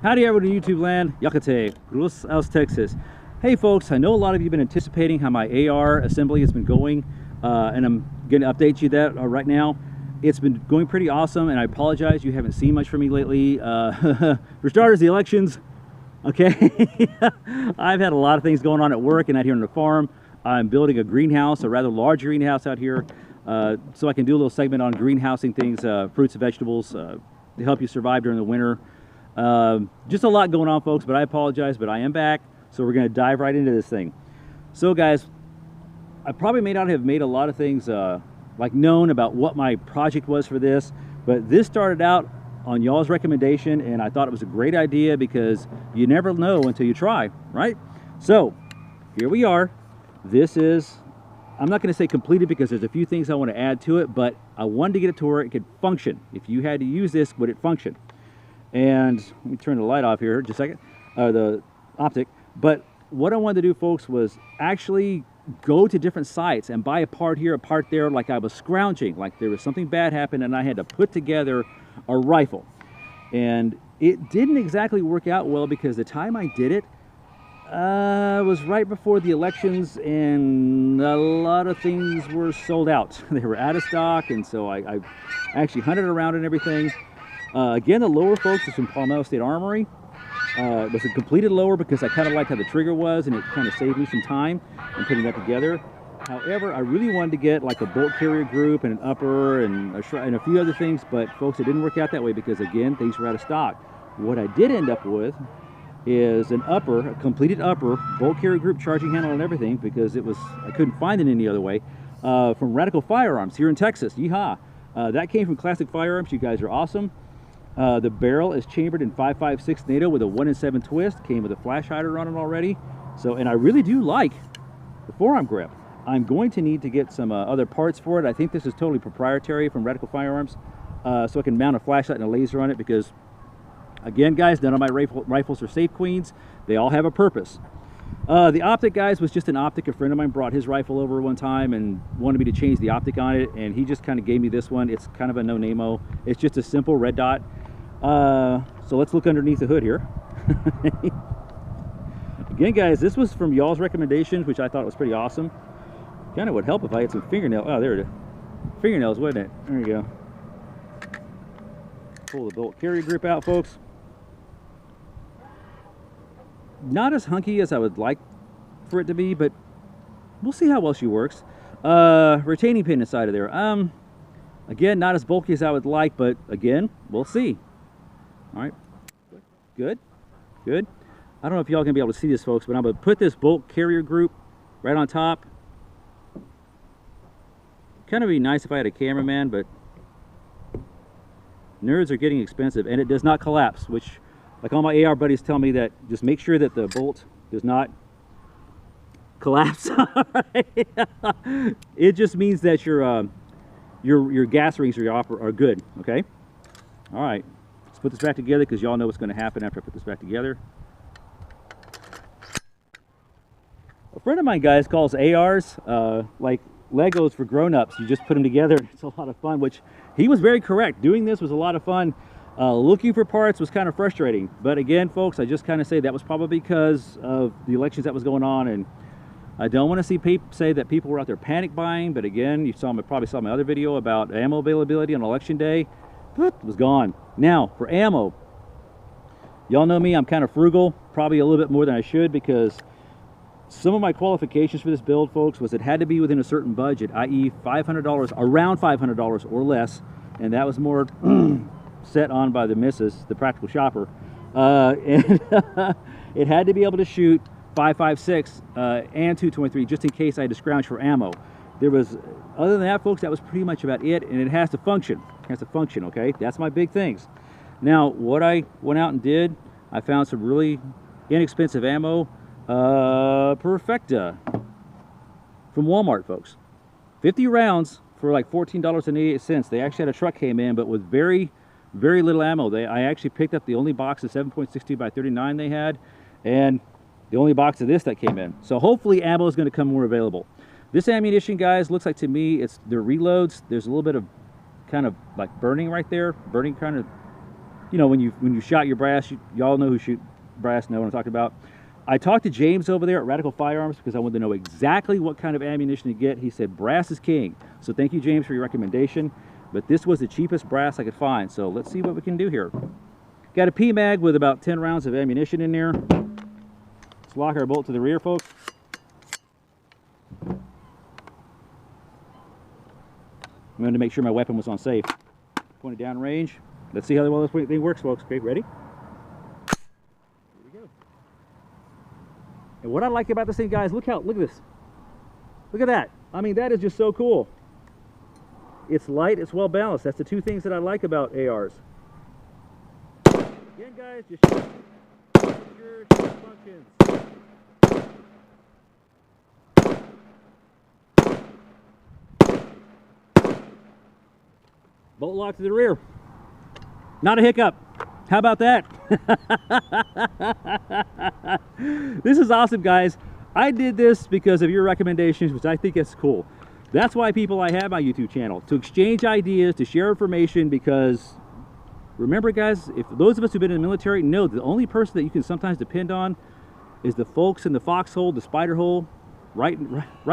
Howdy everyone in YouTube land, Yakate, Rus aus Texas. Hey folks, I know a lot of you have been anticipating how my AR assembly has been going, and I'm going to update you that right now. It's been going pretty awesome, and I apologize you haven't seen much from me lately. For starters, the elections, okay? I've had a lot of things going on at work and out here on the farm. I'm building a greenhouse, a rather large greenhouse out here, so I can do a little segment on greenhousing things, fruits and vegetables, to help you survive during the winter. Just a lot going on, folks, but I apologize, but I am back, so we're going to dive right into this thing. So guys, I probably may not have made a lot of things like known about what my project was for this, but this started out on y'all's recommendation, and I thought it was a great idea because you never know until you try, right? So here we are. This is, I'm not going to say completed because there's a few things I want to add to it, but I wanted to get it to where it could function. If you had to use this, would it function? And let me turn the light off here just a second, the optic. But what I wanted to do, folks, was actually go to different sites and buy a part here, a part there, like I was scrounging, like there was something bad happened and I had to put together a rifle. And it didn't exactly work out well because the time I did it was right before the elections and a lot of things were sold out. They were out of stock, and so I actually hunted around and everything. Again, the lower, folks, is from Palmetto State Armory. It was a completed lower because I kind of liked how the trigger was, and it kind of saved me some time in putting that together. However, I really wanted to get like a bolt carrier group and an upper and a few other things, but folks, it didn't work out that way because, again, things were out of stock. What I did end up with is an upper, a completed upper, bolt carrier group, charging handle and everything, because I couldn't find it any other way, from Radical Firearms here in Texas. Yeehaw! That came from Classic Firearms. You guys are awesome. The barrel is chambered in 5.56 NATO with a 1-in-7 twist. Came with a flash hider on it already. So, and I really do like the forearm grip. I'm going to need to get some other parts for it. I think this is totally proprietary from Radical Firearms, so I can mount a flashlight and a laser on it because, again, guys, none of my rifles are safe queens. They all have a purpose. The optic, guys, was just an optic. A friend of mine brought his rifle over one time and wanted me to change the optic on it, and he just kind of gave me this one. It's kind of a no-name-o. It's just a simple red dot. So let's look underneath the hood here. Again, guys, this was from y'all's recommendations, which I thought was pretty awesome. Kind of would help if I had some fingernails. Oh, there it is. Fingernails, wasn't it? There you go. Pull the bolt carrier grip out, folks. Not as hunky as I would like for it to be, but we'll see how well she works. Retaining pin inside of there. Again, not as bulky as I would like, but again, we'll see. All right, good, good. I don't know if y'all gonna be able to see this, folks, but I'm gonna put this bolt carrier group right on top. Kind of be nice if I had a cameraman, but nerds are getting expensive, and it does not collapse, which, like all my AR buddies tell me, that just make sure that the bolt does not collapse. It just means that your gas rings are good, okay? All right, let's put this back together because y'all know what's going to happen after I put this back together. A friend of mine, guys, calls ARs like Legos for grown-ups. You just put them together. It's a lot of fun, which he was very correct. Doing this was a lot of fun. Looking for parts was kind of frustrating, but again, folks, I just kind of say that was probably because of the elections that was going on, and I don't want to see people say that people were out there panic buying. But again, you probably saw my other video about ammo availability on election day. It was gone. Now for ammo, y'all know me, I'm kind of frugal, probably a little bit more than I should, because some of my qualifications for this build, folks, was it had to be within a certain budget, i.e. $500, around $500 or less, and that was more set on by the missus, the practical shopper, and it had to be able to shoot 5.56 and 223 just in case I had to scrounge for ammo. There was, other than that, folks, that was pretty much about it, and it has to function. It has to function, okay? That's my big things. Now, what I went out and did, I found some really inexpensive ammo. Perfecta from Walmart, folks. 50 rounds for like $14.88. They actually had a truck came in, but with very little ammo. I actually picked up the only box of 7.62 by 39 they had, and the only box of this that came in. So hopefully ammo is going to come more available. This ammunition, guys, looks like to me their reloads. There's a little bit of kind of like burning right there, burning kind of you know, when you shot your brass, y'all know who shoot brass know what I'm talking about. I talked to James over there at Radical Firearms because I wanted to know exactly what kind of ammunition to get. He said brass is king. So thank you, James, for your recommendation. But this was the cheapest brass I could find. So let's see what we can do here. Got a P-mag with about 10 rounds of ammunition in there. Let's lock our bolt to the rear, folks. I'm going to make sure my weapon was on safe. Pointed down range. Let's see how well this thing works, folks. Okay, ready? Here we go. And what I like about this thing, guys, look at this. Look at that. I mean, that is just so cool. It's light, it's well balanced. That's the two things that I like about ARs. Again, guys, just your functions. Bolt lock to the rear. Not a hiccup. How about that? This is awesome, guys. I did this because of your recommendations, which I think is cool. That's why I have my YouTube channel, to exchange ideas, to share information, because remember, guys, if those of us who've been in the military know the only person that you can sometimes depend on is the folks in the foxhole, the spider hole, right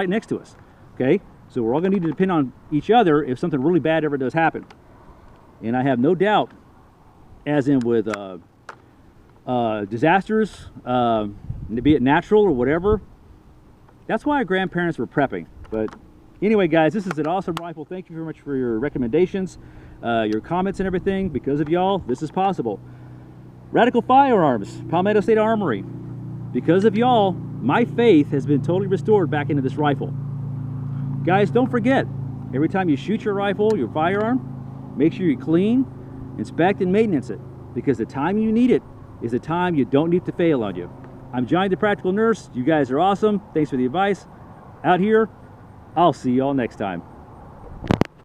next to us, okay? So we're all gonna need to depend on each other if something really bad ever does happen. And I have no doubt, as in with disasters, be it natural or whatever, that's why our grandparents were prepping. But anyway, guys, this is an awesome rifle. Thank you very much for your recommendations, your comments and everything. Because of y'all, this is possible. Radical Firearms, Palmetto State Armory. Because of y'all, my faith has been totally restored back into this rifle. Guys, don't forget, every time you shoot your rifle, your firearm, make sure you clean, inspect, and maintenance it. Because the time you need it is the time you don't need to fail on you. I'm Johnny the Practical Nurse. You guys are awesome. Thanks for the advice. Out here, I'll see you all next time.